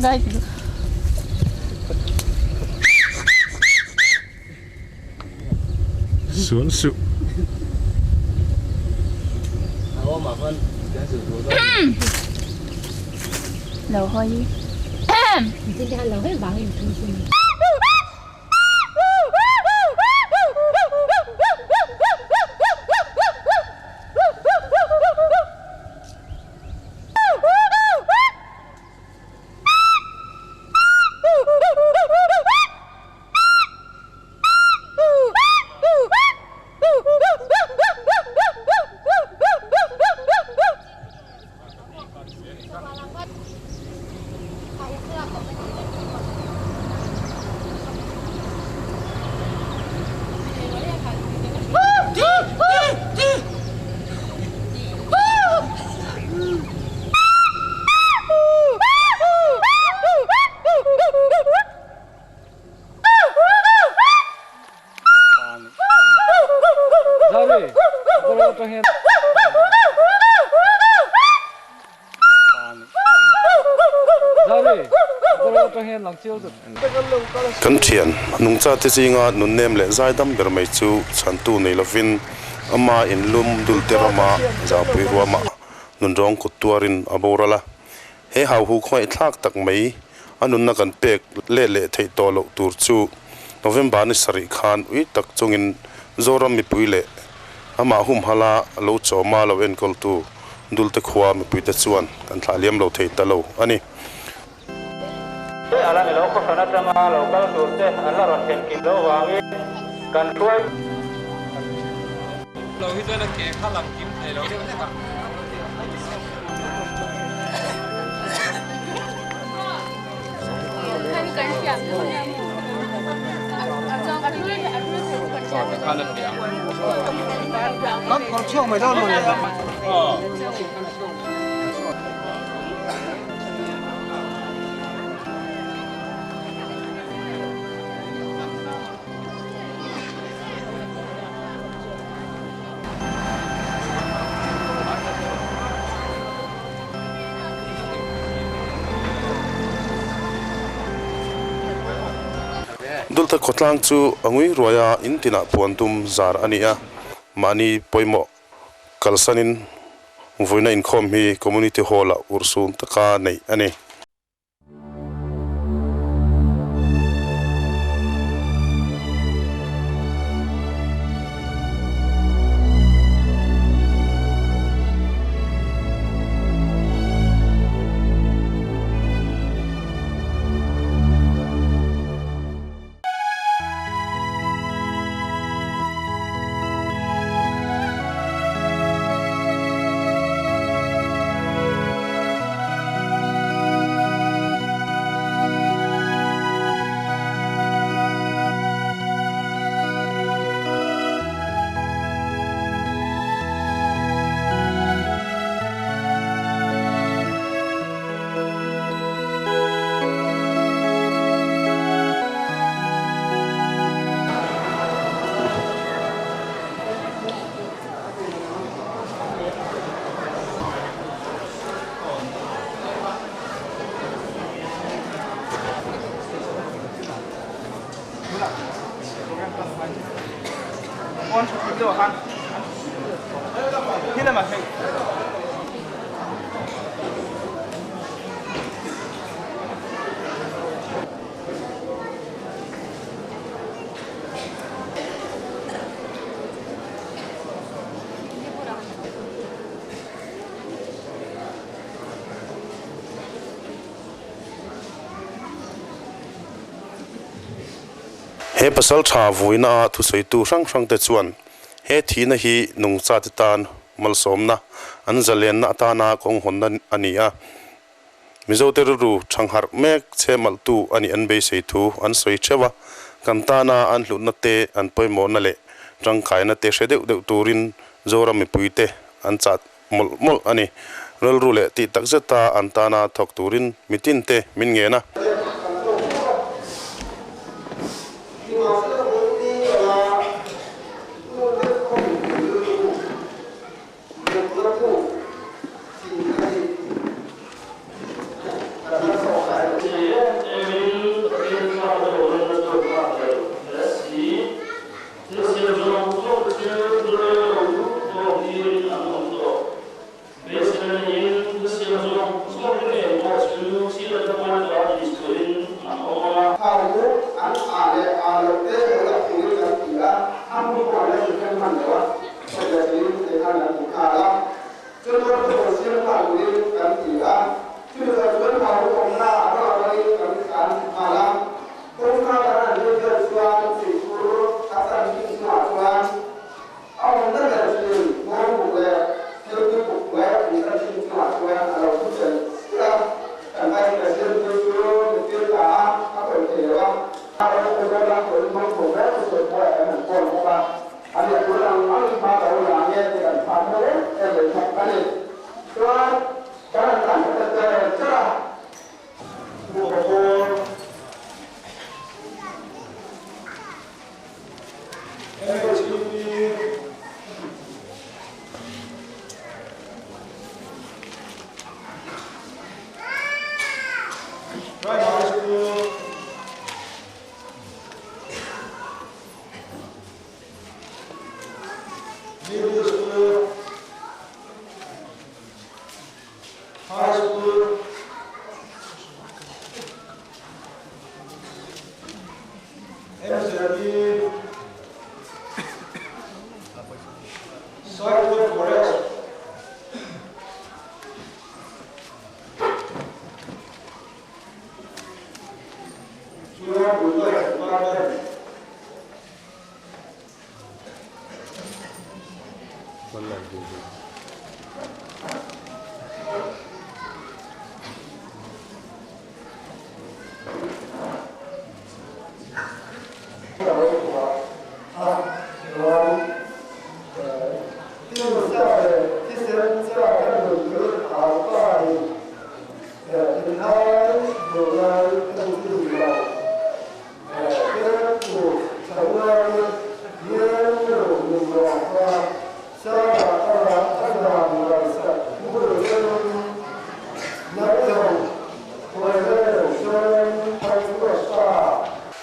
bao đây xuống sự lẩu hơi đi kan thian nung cha te chinga nun nem le zai dam ber mai chu chan tu nei lovin ama in lum dul terama za pui ruama nun rong ku tuarin aborala he hau hu khoi thlak tak mai anun na kan pek le thei to lo tur chu november ni sari khan ui tak chungin zoram mi puile ama hum hala lo choma lo en kol tu dul te khwa mi puite chuan kan thaliam lo thei ta lo ani ala lo ko sana tama lo kal turte ala ron ken kilo wangi kan tuai lo hi dana ke khalam kim thai lo de ka kan kan siap nó còn chưa mày đâu rồi dul ta khotlang chu angui roya intina puantum zar ania mani poimo kalsanin voina in khom hi community hall a ursun taka nei ani con chụp video hả thế là mà thầy he pasal tha voina thu sei tu sang sang te chuan he thina hi nung cha te tan mal somna an zalen na ta na kong honna ania mizo te ru thanghar mek che mal tu ani an be sei thu an soi chewa kan ta na an hlu na te an poimo na le tang khai na te shedeu deu turin zora mi puite an chat mol mol ani rol rule ti tak zeta an ta na thok turin mitin te min nge na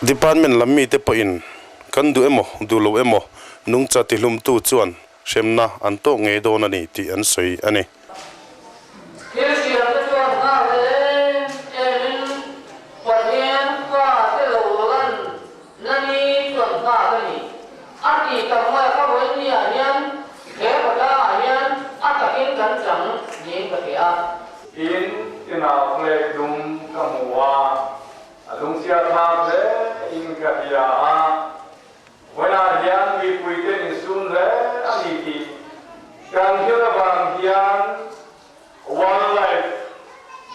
department lammi te po in kan du emo du lo emo nung cha ti hlum tu chuan semna an to nge do na ni ti an soi ani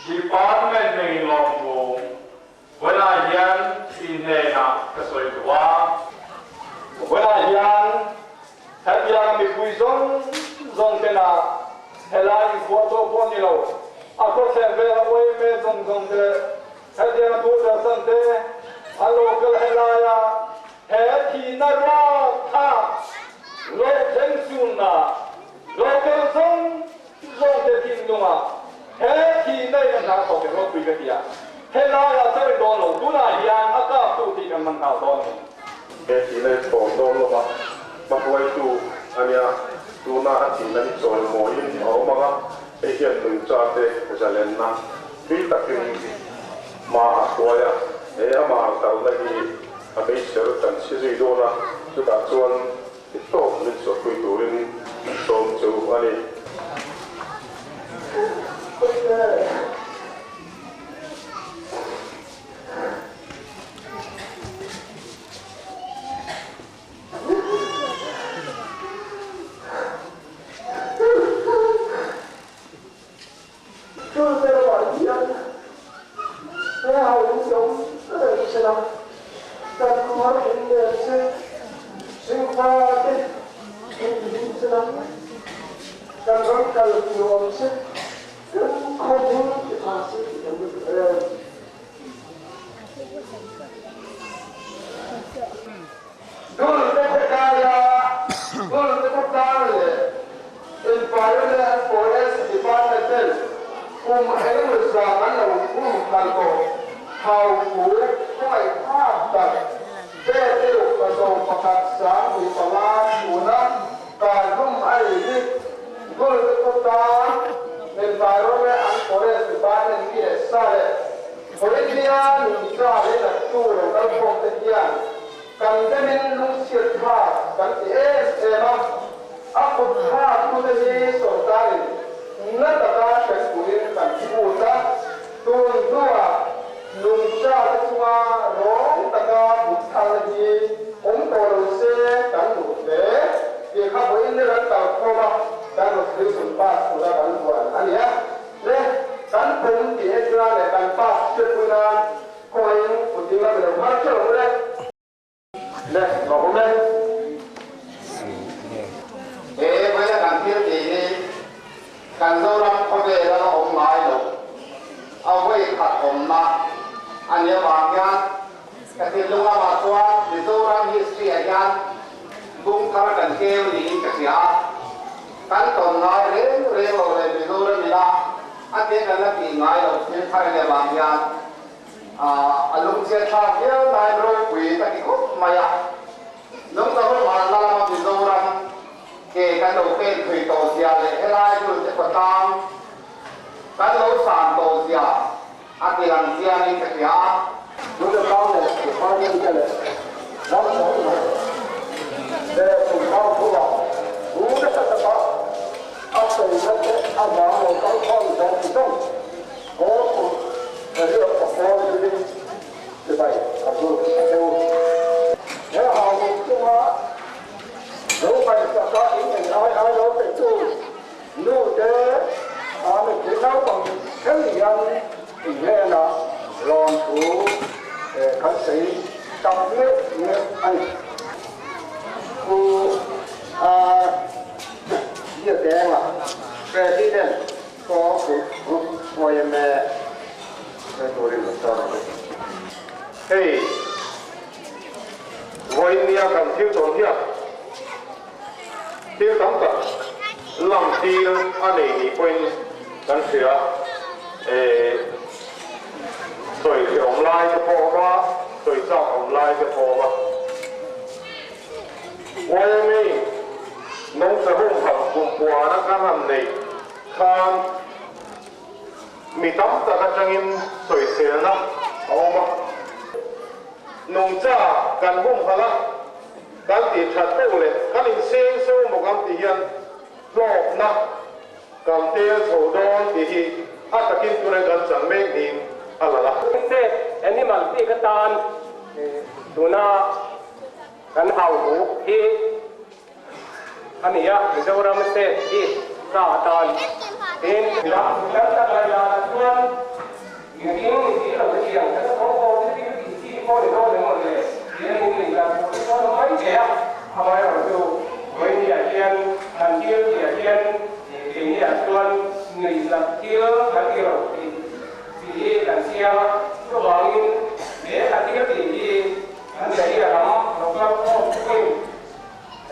Department này lòng bộ với lại hiện in này là cái sợi quả với lại hiện hết hiện mình quy dòng thế nào hết lại qua tô qua như lâu có thể về quay về dòng thế hết hiện thu được sân thế alo cái hết lại hết thì nó ra tha lối chân xuống na lối cái dòng thế tin đúng không hết thì đây là nào có cái lối cái gì à hết là sẽ bị đòn lột, đúng là hiện ở các tụ thì mình nào đòn hết thì đây đòn lột mà quay tụ anh em tụ na thì là đi rồi mỗi những ở mà cái hiện mình cho thế cái lên na vì tất nhiên mà tôi à mà tao là gì à bây giờ cần sử dụng đồ na chúng ta chọn cái tổ mình số quay tụ lên chọn chú anh em kan demin lung siat ha kan ti ema akut ha tu de so tai na ta ka kan kuin kan ku ta tun tua lung cha tua rong ta ka but thang ji om to lo se kan lu de ki kha boin ne ran ta ko ba dan lo se sun pa ku da kan buan ani ya le kan pun ti e tra le kan pa se ku na ko yin ku ti la le ma cho le le no ko le bây giờ cần thiết gì đi cần dâu răm có về là nó ổn lại được ao quay khát ổn mà anh nhớ bằng gan cái tiền lương mà xóa thì dâu răm history gan bung khá cần kêu gì cái gì à cần tồn nói đến rồi thì dâu răm gì đó anh thấy cái là bị ngại rồi nên phải là bằng gan anh lúc chưa thà nhớ này rồi quỷ cái cốt mà ya lúc đó mà là bị dâu răm cái đầu tiên thủy tổ xia lệ lai luôn sẽ có tam cái đầu sản tổ xia anh thì làm xia nên cái gì á lúc đó con này thì con nhân cái này nó sẽ để cùng con phù hợp đúng cái tất cả anh từ nó sẽ anh bảo một con sẽ thì không có được một con đi như vậy cảm ơn theo nếu họ một chung á nếu phải có những người ai đó phải tu nuôi để mình chỉ nói bằng cái gì anh thì nghe là lòng thủ khẩn sĩ trong nước anh cô giờ đen là về đi đến có phụ ngồi mẹ về tôi đi một chỗ hey ngồi nhà cầm thiếu tổn hiệp tiêu tấm cả làm tiêu anh ấy quênกันเสือสวยเขียวลายจะพอว่าสวยเจ้าของลายจะพอว่าวันนี้น้องจะหุ่นผักกุมปัวนักการทำในคานมีตั้มตะกันจังอินสวยเสียนะเอามาน้องจ้ากันหุ่นพละกันตีชัดตู้เลยกันอินเสียงสู้หมกันตียันรอบนะกันเตะโฉดอนตีฮีอาตะกินตัวในกันจังเมฆดินอะไรล่ะเด็กอันนี้มันตีกันตานตัวน่ากันเอาหูที่อันนี้อะมิจฉามันเตะที่ซาตานเป็นรับแล้วตะการยาส่วนอย่างนี้ที่เราเรียนกันต้องเอาที่พอได้ต้องได้หมดเลยเรียนมุมนี้กันพอไม่เจ๋อทำไมเราดูไม่เรียนมันเรียนini aturan ngelisah kira hati roti pilih dan siapa kebangun dia hati kita pilih kan jadi orang lokal pun mungkin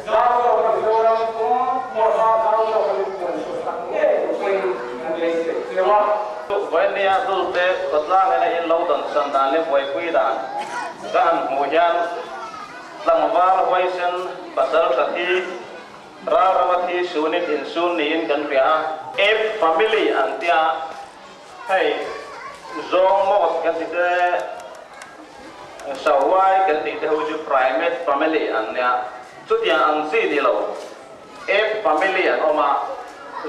kalau orang pun mau tahu orang pun tak mungkin kan jadi siapaวันนี้ดูเตะกดล่างในอินโลดันสันดานเลี้ยงไว้คุยดานกันหมู่ยันตั้งว่าไว้เส้นปัสสาวะที่Rarawati sunit insun niin kan pia F family antia hey zong mot kan tite sawai kan tite huju primate family ania sutia angsi di lo F family an oma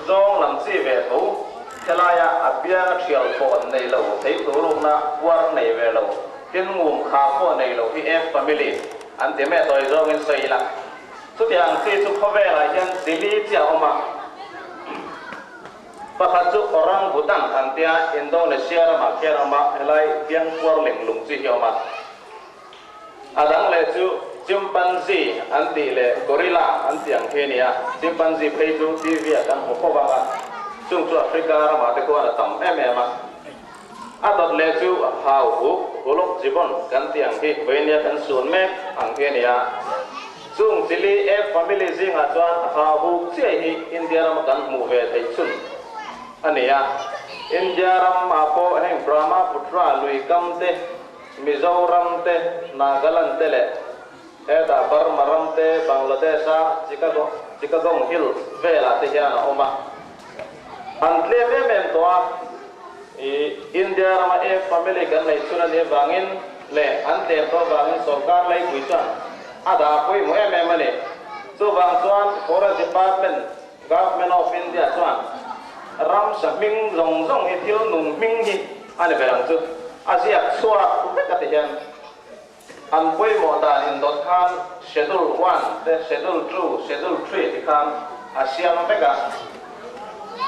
zong lam si ve tu thelaya apia thial pon nei lo thei tu lu na war nei ve lo tin ngum kha po nei lo hi F family ante me toy zong in sei laสุดอย่างที่สุขเวลายันดิลีเจ้ามาประคัจุอรังบุตันอันเดียอินโดนีเซียมาเคียร์มาเฮลัยเพียงกวร์ลิงลุงจีเฮียมาอาดังเลจูจิมปันซีอันตีเลกอริลลาอันตีอย่างเฮียจิมปันซีเพจูทีวีดังหัวข้อบางจุงจุแอฟริกามาเด็กว่าตั้มมาอาดังเลจูฮาวบุกบุลกจีบอนกันตีอย่างที่เวเนียกันส่วนเมฆอังเฮียซุ่งสิลีfamily ซิงอาจารย์ฮาบุกเสียฮีอินเดียรำกันมูเวทไอซุนอันนี้อินเดียรำมาโปแห่งพระมาพุทธาลุยกัมเตมิโซรัมเตนากัลันเตเลดาบาร์มารัมเตบังลาเทศชิคาโกฮิลเวลาเทียนาโอมาอันเลี้ยเมนตัวอินเดียรำfamily กันในซุนนี้บางอินเลอันเตตัวบางอินสงการไล่กุยจัน ada pui mo mani so bang chuan forest department government of India chuan ram sa ming zong zong hi thil nung ming hi ani berang chu asia chua ku ka te hian an pui mo dan in dot khan schedule 1 te schedule 2 schedule 3 ti khan asia no mega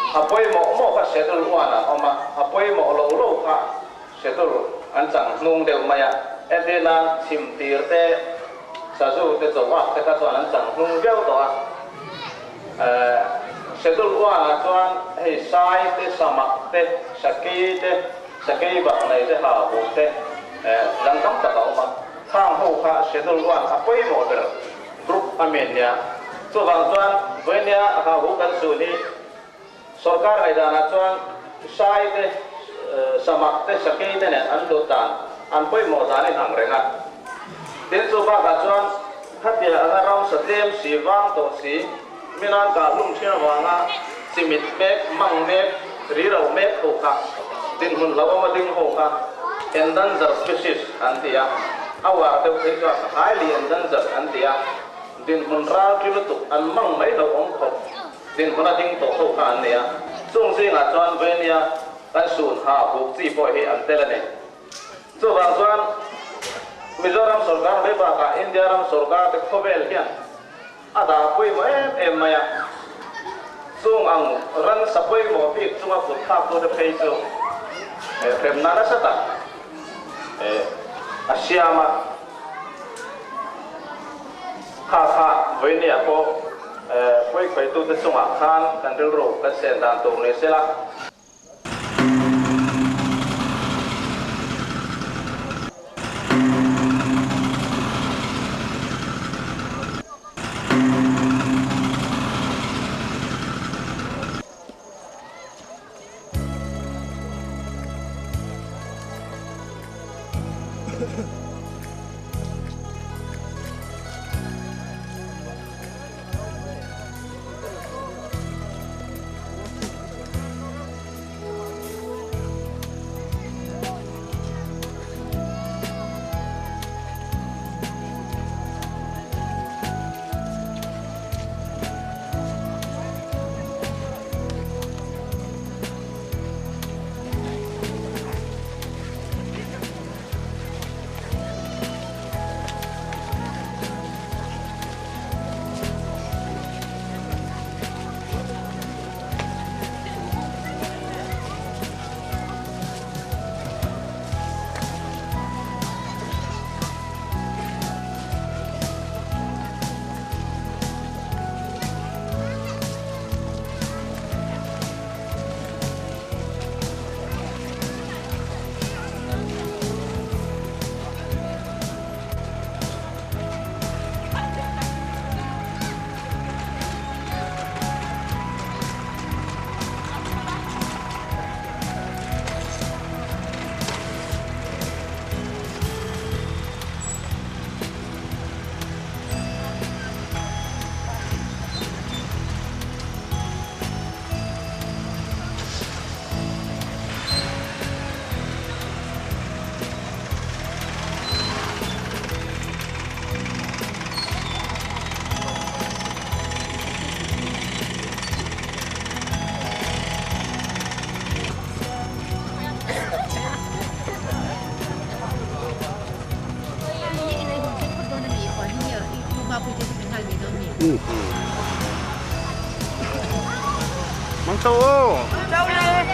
apoi mo ka schedule 1 oma apoi mo lo ka schedule an chang nung deu maya edena sim tir te sa su te zo wa te ka chuan an chang nung deu to a schedule 1 chuan hei sai te samak te sakei ba nei te ha bu te rang kam ta ka oma khang ho kha schedule 1 apoi mo ber group amenia so bang chuan venia ha hu kan su ni सरकार आयदाना चुन साई ते सmak te sakei te ne an do tan an poi mo dan ni hang renga den so ba ka chuan khatia anga ram satlem siwang to si minan ka lum thia wanga simit mek mang mek ri ro mek ho ka din hun lawa ma ding ho ka endangered species an tia awar te te ka highly endangered an tia din hun ra ki lu tu an mang mai lo ong kho din hona ding to ho ka an nia chung si nga chuan venia kan sun ha bu chi po hi an telane chu bang chuan Mizoram sarkar le ba ka India ram sarkar te khobel hian ada pui mo em maya chung ang ran sapoi mo pi chunga put thak to de phei chu prem na sata asiama kha venia po poi khoi tu te chunga khan kan ril ro kan sen dan to ne sela Mang Châu ô. Đâu đây?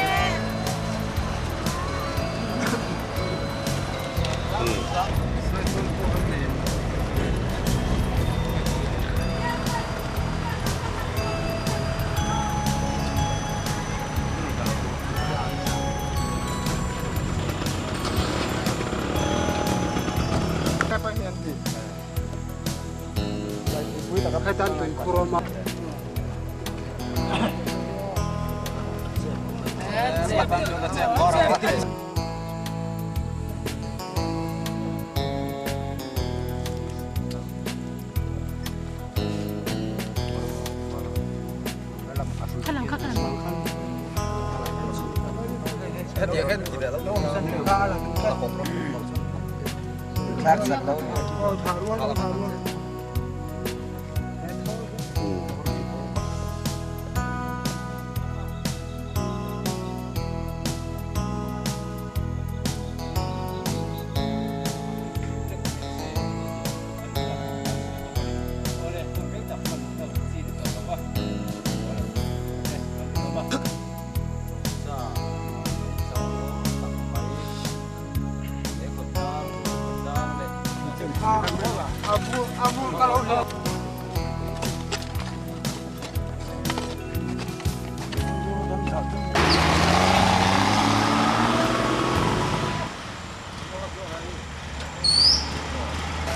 Các bạn hiện thì quý là các khách tan từ Kuroma. Hết giờ hết thì để lắm đâu. Khác sạch đâu. Thả luôn. Amul kalau nak.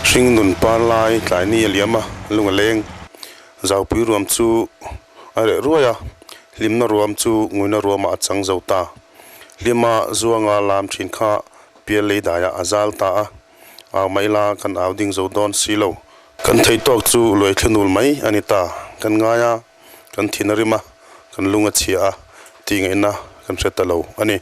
sinh nun pan lai tlai ni liama lunga leng zau pi ruam chu are ruaya limna ruam chu nguina ruama achang zauta lima zuanga lam thin kha pial le daya azal ta a maila kan auding zo don silo kan thei tok chu loi thlenul mai anita kan ngaya kan thinarima kan lunga chia ti ngeina kan setalo ani